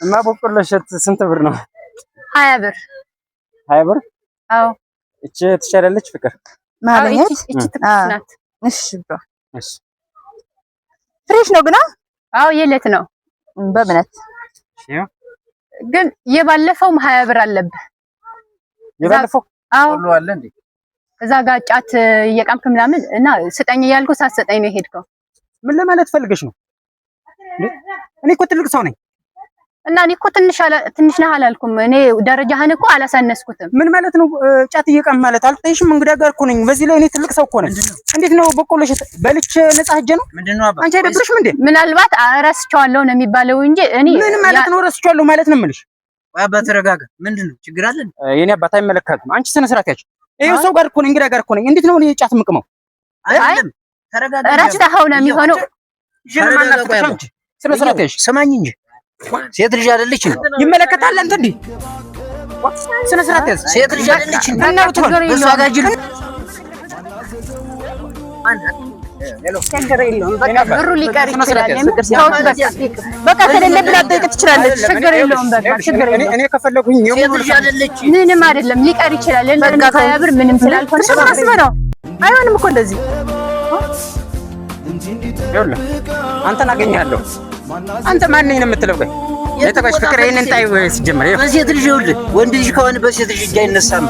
እና በቆሎ እሸት ስንት ብር ነው? 20 ብር። 20 ብር? አዎ። እቺ ትሻላለች ፍቅር ማለት እቺ ትኩስ ናት። እሺ ብሮ እሺ። ፍሬሽ ነው ግና? አዎ የለት ነው በእምነት ግን የባለፈው 20 ብር አለብህ። የባለፈው ሁሉ አለ እንዴ? እዛ ጋር ጫት እየቃምክ ምናምን እና ስጠኝ እያልኩ ሳትሰጠኝ ነው ሄድከው። ምን ለማለት ፈልገሽ ነው? እኔ እኮ ትልቅ ሰው ነኝ እና እኔ እኮ ትንሽ ነህ አላልኩም። እኔ ደረጃህን እኮ አላሳነስኩትም። ምን ማለት ነው? ጫት እየቃም ማለት አልታይሽም? እንግዳ ጋር እኮ ነኝ። በዚህ ላይ እኔ ትልቅ ሰው እኮ ነኝ። እንዴት ነው በቆሎ እሸት በልቼ ነፃ ሂጄ ነው? ምንድነው አባ አንቺ አይደብርሽም እንዴ? ምናልባት ረስቼዋለሁ ነው የሚባለው እንጂ እኔ ምን ማለት ነው ረስቼዋለሁ ማለት ነው የምልሽ? አባ ተረጋጋ። ምንድነው ችግር አለ? የኔ አባት አይመለከትም። አንቺ ስነ ስርዓት ያች ይሄው ሰው ጋር እኮ ነኝ፣ እንግዳ ጋር እኮ ነኝ። እንዴት ነው እኔ ጫት የምቅመው? አይደለም ተረጋጋ። ረስተኸው ነው የሚሆነው። ስነ ስርዓት ያች ሰማኝ እንጂ ሴት ልጅ አይደለች ነው ይመለከታል። አንተ እንዴ ስነ ስርዓት ያዝ። ሴት ልጅ አይደለች ነው እና በሷ ጋር ጅል ችግር የለውም። በቃ ብሩ ሊቀር ይችላል። በቃ ከሌለብን አትጠይቅ ትችላለች። ችግር የለውም። በቃ ችግር የለውም። እኔ ከፈለኩኝ ሴት ልጅ አይደለች ምንም አይደለም። ሊቀር ይችላል። ለምን ብር ምንም ስላልሆነ ተሰማስበ ነው። አይሆንም እኮ እንደዚህ ይኸውልህ አንተን አገኛለሁ። አንተ ማን ነኝ ነው የምትለው? ቆይ የተባሽ ፍቅር ይሄንን ጣይ ወይስ ጀመረ? በሴት ልጅ ይኸውልህ ወንድ ልጅ ከሆነ በሴት ልጅ እጅ አይነሳም።